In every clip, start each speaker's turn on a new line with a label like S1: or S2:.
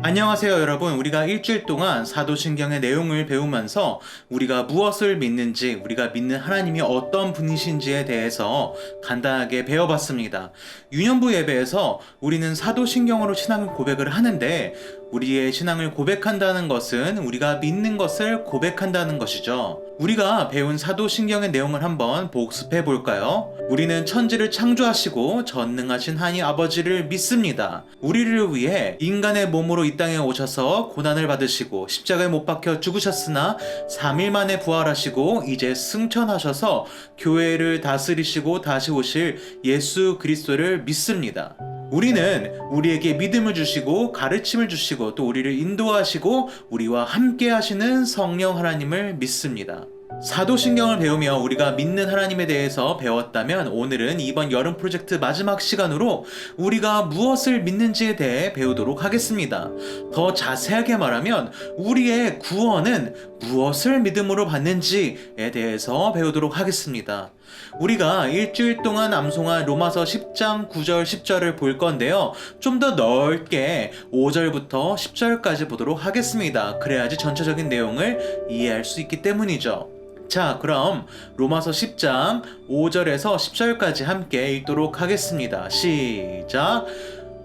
S1: 안녕하세요 여러분. 우리가 일주일 동안 사도신경의 내용을 배우면서 우리가 무엇을 믿는지, 우리가 믿는 하나님이 어떤 분이신지에 대해서 간단하게 배워봤습니다. 유년부 예배에서 우리는 사도신경으로 신앙을 고백을 하는데, 우리의 신앙을 고백한다는 것은 우리가 믿는 것을 고백한다는 것이죠. 우리가 배운 사도신경의 내용을 한번 복습해 볼까요? 우리는 천지를 창조하시고 전능하신 하나님 아버지를 믿습니다. 우리를 위해 인간의 몸으로 이 땅에 오셔서 고난을 받으시고 십자가에 못 박혀 죽으셨으나 3일 만에 부활하시고 이제 승천하셔서 교회를 다스리시고 다시 오실 예수 그리스도를 믿습니다. 우리는 우리에게 믿음을 주시고 가르침을 주시고 또 우리를 인도하시고 우리와 함께 하시는 성령 하나님을 믿습니다. 사도신경을 배우며 우리가 믿는 하나님에 대해서 배웠다면, 오늘은 이번 여름 프로젝트 마지막 시간으로 우리가 무엇을 믿는지에 대해 배우도록 하겠습니다. 더 자세하게 말하면 우리의 구원은 무엇을 믿음으로 받는지에 대해서 배우도록 하겠습니다. 우리가 일주일 동안 암송한 로마서 10장 9절 10절을 볼 건데요, 좀 더 넓게 5절부터 10절까지 보도록 하겠습니다. 그래야지 전체적인 내용을 이해할 수 있기 때문이죠. 자, 그럼 로마서 10장 5절에서 10절까지 함께 읽도록 하겠습니다. 시작!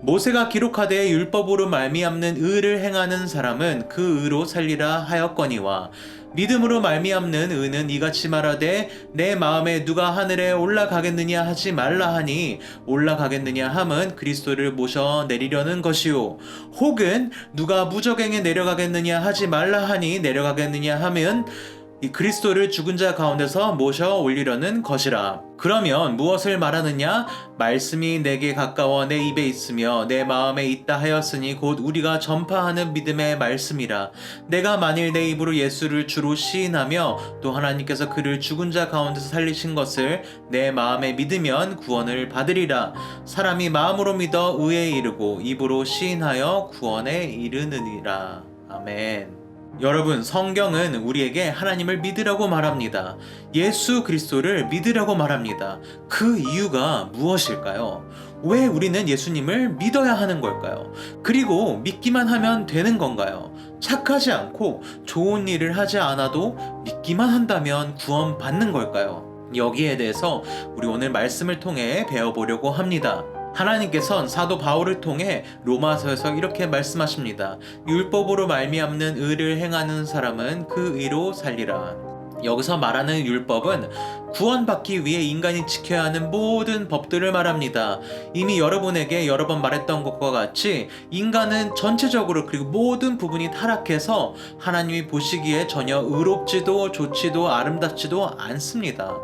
S1: 모세가 기록하되 율법으로 말미암는 의를 행하는 사람은 그 의로 살리라 하였거니와, 믿음으로 말미암는 의는 이같이 말하되 내 마음에 누가 하늘에 올라가겠느냐 하지 말라 하니, 올라가겠느냐 함은 그리스도를 모셔 내리려는 것이요, 혹은 누가 무저갱에 내려가겠느냐 하지 말라 하니, 내려가겠느냐 함은 이 그리스도를 죽은 자 가운데서 모셔 올리려는 것이라. 그러면 무엇을 말하느냐? 말씀이 내게 가까워 내 입에 있으며 내 마음에 있다 하였으니 곧 우리가 전파하는 믿음의 말씀이라. 내가 만일 내 입으로 예수를 주로 시인하며 또 하나님께서 그를 죽은 자 가운데서 살리신 것을 내 마음에 믿으면 구원을 받으리라. 사람이 마음으로 믿어 의에 이르고 입으로 시인하여 구원에 이르느니라. 아멘. 여러분, 성경은 우리에게 하나님을 믿으라고 말합니다. 예수 그리스도를 믿으라고 말합니다. 그 이유가 무엇일까요? 왜 우리는 예수님을 믿어야 하는 걸까요? 그리고 믿기만 하면 되는 건가요? 착하지 않고 좋은 일을 하지 않아도 믿기만 한다면 구원받는 걸까요? 여기에 대해서 우리 오늘 말씀을 통해 배워보려고 합니다. 하나님께서는 사도 바울을 통해 로마서에서 이렇게 말씀하십니다. 율법으로 말미암는 의를 행하는 사람은 그 의로 살리라. 여기서 말하는 율법은 구원받기 위해 인간이 지켜야 하는 모든 법들을 말합니다. 이미 여러분에게 여러 번 말했던 것과 같이 인간은 전체적으로 그리고 모든 부분이 타락해서 하나님이 보시기에 전혀 의롭지도 좋지도 아름답지도 않습니다.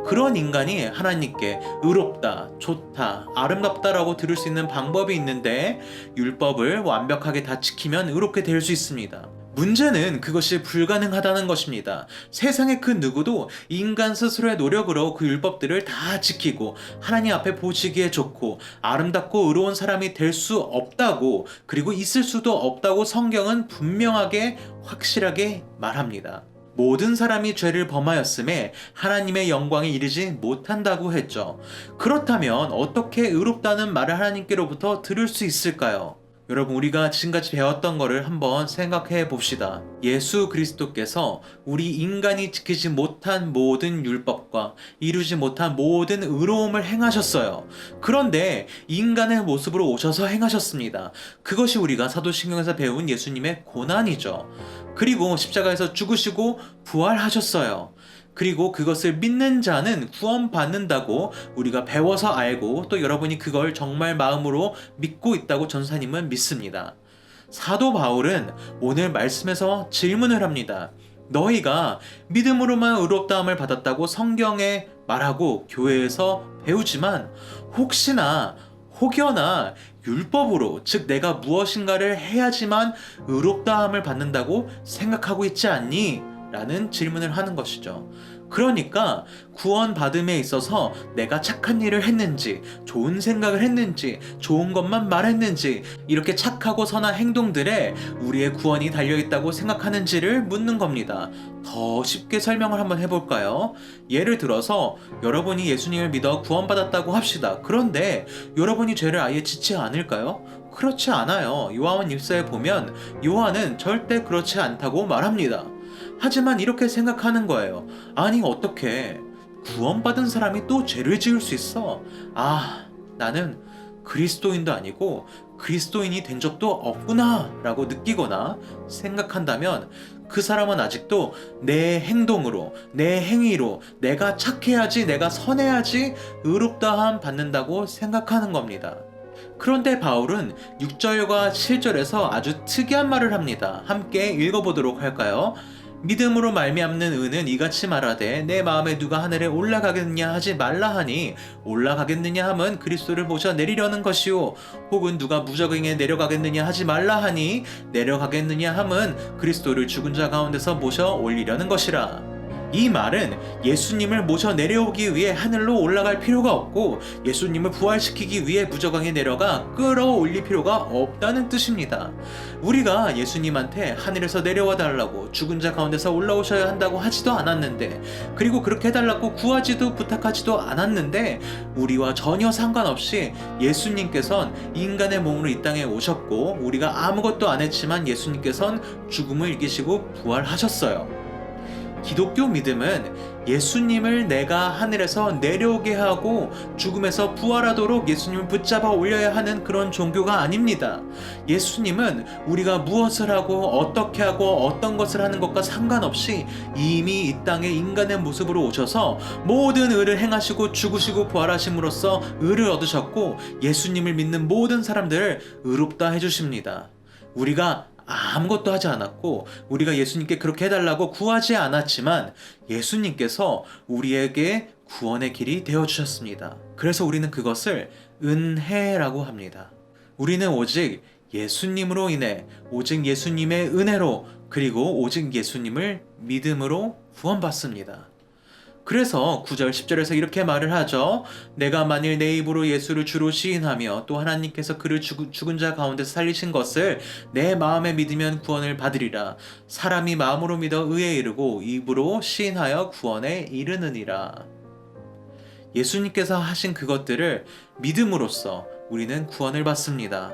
S1: 그런 인간이 하나님께 의롭다, 좋다, 아름답다라고 들을 수 있는 방법이 있는데, 율법을 완벽하게 다 지키면 의롭게 될 수 있습니다. 문제는 그것이 불가능하다는 것입니다. 세상의 그 누구도 인간 스스로의 노력으로 그 율법들을 다 지키고 하나님 앞에 보시기에 좋고 아름답고 의로운 사람이 될 수 없다고, 그리고 있을 수도 없다고 성경은 분명하게 확실하게 말합니다. 모든 사람이 죄를 범하였음에 하나님의 영광에 이르지 못한다고 했죠. 그렇다면 어떻게 의롭다는 말을 하나님께로부터 들을 수 있을까요? 여러분, 우리가 지금까지 배웠던 거를 한번 생각해 봅시다. 예수 그리스도께서 우리 인간이 지키지 못한 모든 율법과 이루지 못한 모든 의로움을 행하셨어요. 그런데 인간의 모습으로 오셔서 행하셨습니다. 그것이 우리가 사도신경에서 배운 예수님의 고난이죠. 그리고 십자가에서 죽으시고 부활하셨어요. 그리고 그것을 믿는 자는 구원받는다고 우리가 배워서 알고, 또 여러분이 그걸 정말 마음으로 믿고 있다고 전사님은 믿습니다. 사도 바울은 오늘 말씀에서 질문을 합니다. 너희가 믿음으로만 의롭다함을 받았다고 성경에 말하고 교회에서 배우지만, 혹여나 율법으로, 즉 내가 무엇인가를 해야지만 의롭다함을 받는다고 생각하고 있지 않니? 라는 질문을 하는 것이죠. 그러니까 구원받음에 있어서 내가 착한 일을 했는지, 좋은 생각을 했는지, 좋은 것만 말했는지, 이렇게 착하고 선한 행동들에 우리의 구원이 달려있다고 생각하는지를 묻는 겁니다. 더 쉽게 설명을 한번 해볼까요? 예를 들어서 여러분이 예수님을 믿어 구원받았다고 합시다. 그런데 여러분이 죄를 아예 짓지 않을까요? 그렇지 않아요. 요한 1서에 보면 요한은 절대 그렇지 않다고 말합니다. 하지만 이렇게 생각하는 거예요. 아니 어떻게 구원받은 사람이 또 죄를 지을 수 있어? 아, 나는 그리스도인도 아니고 그리스도인이 된 적도 없구나 라고 느끼거나 생각한다면 그 사람은 아직도 내 행동으로, 내 행위로 내가 착해야지, 내가 선해야지 의롭다함 받는다고 생각하는 겁니다. 그런데 바울은 6절과 7절에서 아주 특이한 말을 합니다. 함께 읽어보도록 할까요? 믿음으로 말미암는 의는 이같이 말하되 내 마음에 누가 하늘에 올라가겠느냐 하지 말라 하니 올라가겠느냐 함은 그리스도를 모셔 내리려는 것이요 혹은 누가 무저갱에 내려가겠느냐 하지 말라 하니 내려가겠느냐 함은 그리스도를 죽은 자 가운데서 모셔 올리려는 것이라. 이 말은 예수님을 모셔 내려오기 위해 하늘로 올라갈 필요가 없고 예수님을 부활시키기 위해 무저강에 내려가 끌어올릴 필요가 없다는 뜻입니다. 우리가 예수님한테 하늘에서 내려와 달라고 죽은 자 가운데서 올라오셔야 한다고 하지도 않았는데, 그리고 그렇게 해달라고 구하지도 부탁하지도 않았는데, 우리와 전혀 상관없이 예수님께선 인간의 몸으로 이 땅에 오셨고 우리가 아무것도 안 했지만 예수님께선 죽음을 이기시고 부활하셨어요. 기독교 믿음은 예수님을 내가 하늘에서 내려오게 하고 죽음에서 부활하도록 예수님을 붙잡아 올려야 하는 그런 종교가 아닙니다. 예수님은 우리가 무엇을 하고 어떻게 하고 어떤 것을 하는 것과 상관없이 이미 이 땅에 인간의 모습으로 오셔서 모든 의를 행하시고 죽으시고 부활하심으로써 의를 얻으셨고 예수님을 믿는 모든 사람들을 의롭다 해주십니다. 우리가 아무것도 하지 않았고 우리가 예수님께 그렇게 해달라고 구하지 않았지만 예수님께서 우리에게 구원의 길이 되어주셨습니다. 그래서 우리는 그것을 은혜라고 합니다. 우리는 오직 예수님으로 인해, 오직 예수님의 은혜로, 그리고 오직 예수님을 믿음으로 구원받습니다. 그래서 9절 10절에서 이렇게 말을 하죠. 내가 만일 내 입으로 예수를 주로 시인하며 또 하나님께서 그를 죽은 자 가운데서 살리신 것을 내 마음에 믿으면 구원을 받으리라. 사람이 마음으로 믿어 의에 이르고 입으로 시인하여 구원에 이르느니라. 예수님께서 하신 그것들을 믿음으로써 우리는 구원을 받습니다.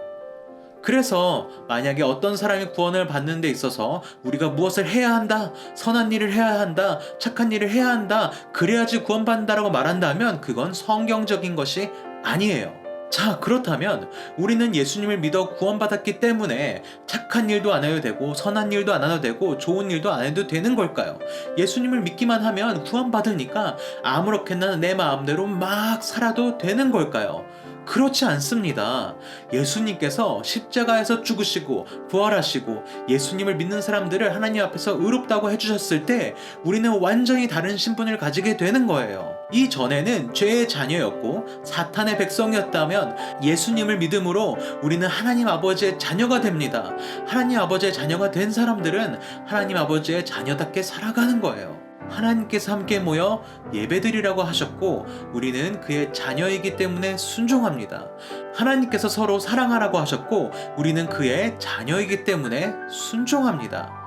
S1: 그래서 만약에 어떤 사람이 구원을 받는 데 있어서 우리가 무엇을 해야 한다, 선한 일을 해야 한다, 착한 일을 해야 한다, 그래야지 구원받는다라고 말한다면 그건 성경적인 것이 아니에요. 자, 그렇다면 우리는 예수님을 믿어 구원받았기 때문에 착한 일도 안 해도 되고 선한 일도 안 해도 되고 좋은 일도 안 해도 되는 걸까요? 예수님을 믿기만 하면 구원받으니까 아무렇게나 내 마음대로 막 살아도 되는 걸까요? 그렇지 않습니다. 예수님께서 십자가에서 죽으시고 부활하시고 예수님을 믿는 사람들을 하나님 앞에서 의롭다고 해주셨을 때 우리는 완전히 다른 신분을 가지게 되는 거예요. 이전에는 죄의 자녀였고 사탄의 백성이었다면 예수님을 믿음으로 우리는 하나님 아버지의 자녀가 됩니다. 하나님 아버지의 자녀가 된 사람들은 하나님 아버지의 자녀답게 살아가는 거예요. 하나님께서 함께 모여 예배드리라고 하셨고 우리는 그의 자녀이기 때문에 순종합니다. 하나님께서 서로 사랑하라고 하셨고 우리는 그의 자녀이기 때문에 순종합니다.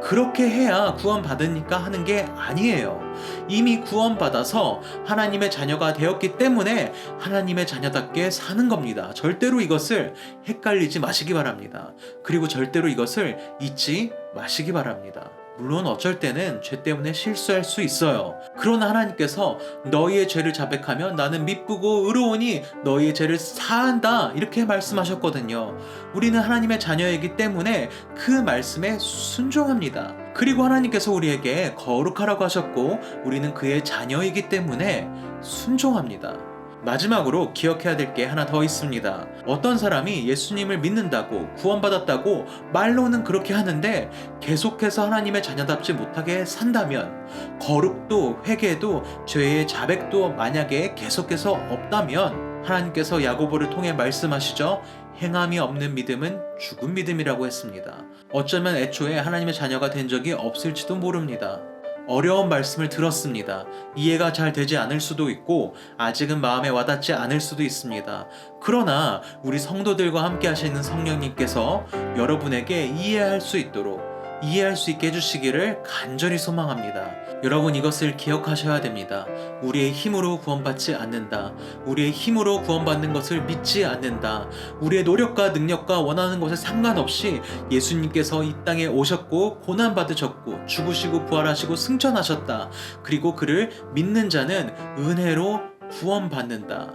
S1: 그렇게 해야 구원받으니까 하는 게 아니에요. 이미 구원받아서 하나님의 자녀가 되었기 때문에 하나님의 자녀답게 사는 겁니다. 절대로 이것을 헷갈리지 마시기 바랍니다. 그리고 절대로 이것을 잊지 마시기 바랍니다. 물론 어쩔 때는 죄 때문에 실수할 수 있어요. 그러나 하나님께서 너희의 죄를 자백하면 나는 미쁘고 의로우니 너희의 죄를 사한다 이렇게 말씀하셨거든요. 우리는 하나님의 자녀이기 때문에 그 말씀에 순종합니다. 그리고 하나님께서 우리에게 거룩하라고 하셨고 우리는 그의 자녀이기 때문에 순종합니다. 마지막으로 기억해야 될 게 하나 더 있습니다. 어떤 사람이 예수님을 믿는다고 구원받았다고 말로는 그렇게 하는데 계속해서 하나님의 자녀답지 못하게 산다면, 거룩도 회개도 죄의 자백도 만약에 계속해서 없다면 하나님께서 야고보를 통해 말씀하시죠. 행함이 없는 믿음은 죽은 믿음이라고 했습니다. 어쩌면 애초에 하나님의 자녀가 된 적이 없을지도 모릅니다. 어려운 말씀을 들었습니다. 이해가 잘 되지 않을 수도 있고 아직은 마음에 와닿지 않을 수도 있습니다. 그러나 우리 성도들과 함께 하시는 성령님께서 여러분에게 이해할 수 있도록 이해할 수 있게 해주시기를 간절히 소망합니다. 여러분 이것을 기억하셔야 됩니다. 우리의 힘으로 구원받지 않는다. 우리의 힘으로 구원받는 것을 믿지 않는다. 우리의 노력과 능력과 원하는 것에 상관없이 예수님께서 이 땅에 오셨고 고난받으셨고 죽으시고 부활하시고 승천하셨다. 그리고 그를 믿는 자는 은혜로 구원받는다.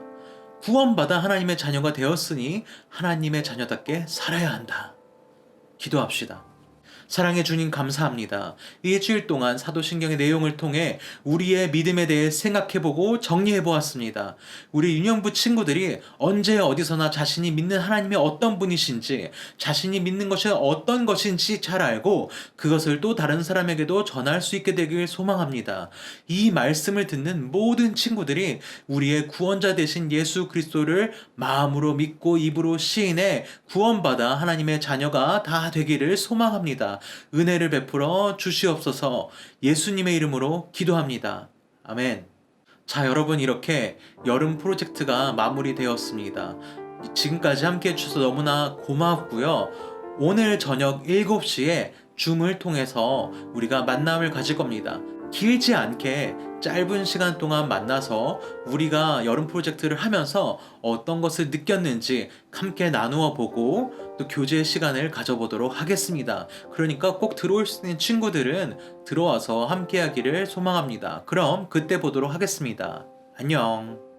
S1: 구원받아 하나님의 자녀가 되었으니 하나님의 자녀답게 살아야 한다. 기도합시다. 사랑해 주님 감사합니다. 일주일 동안 사도신경의 내용을 통해 우리의 믿음에 대해 생각해보고 정리해보았습니다. 우리 윤영부 친구들이 언제 어디서나 자신이 믿는 하나님이 어떤 분이신지, 자신이 믿는 것이 어떤 것인지 잘 알고 그것을 또 다른 사람에게도 전할 수 있게 되길 소망합니다. 이 말씀을 듣는 모든 친구들이 우리의 구원자 되신 예수 그리스도를 마음으로 믿고 입으로 시인해 구원받아 하나님의 자녀가 다 되기를 소망합니다. 은혜를 베풀어 주시옵소서. 예수님의 이름으로 기도합니다. 아멘. 자, 여러분 이렇게 여름 프로젝트가 마무리되었습니다. 지금까지 함께 해주셔서 너무나 고맙고요. 오늘 저녁 7시에 줌을 통해서 우리가 만남을 가질 겁니다. 길지 않게 짧은 시간 동안 만나서 우리가 여름 프로젝트를 하면서 어떤 것을 느꼈는지 함께 나누어 보고 또 교제의 시간을 가져보도록 하겠습니다. 그러니까 꼭 들어올 수 있는 친구들은 들어와서 함께 하기를 소망합니다. 그럼 그때 보도록 하겠습니다. 안녕.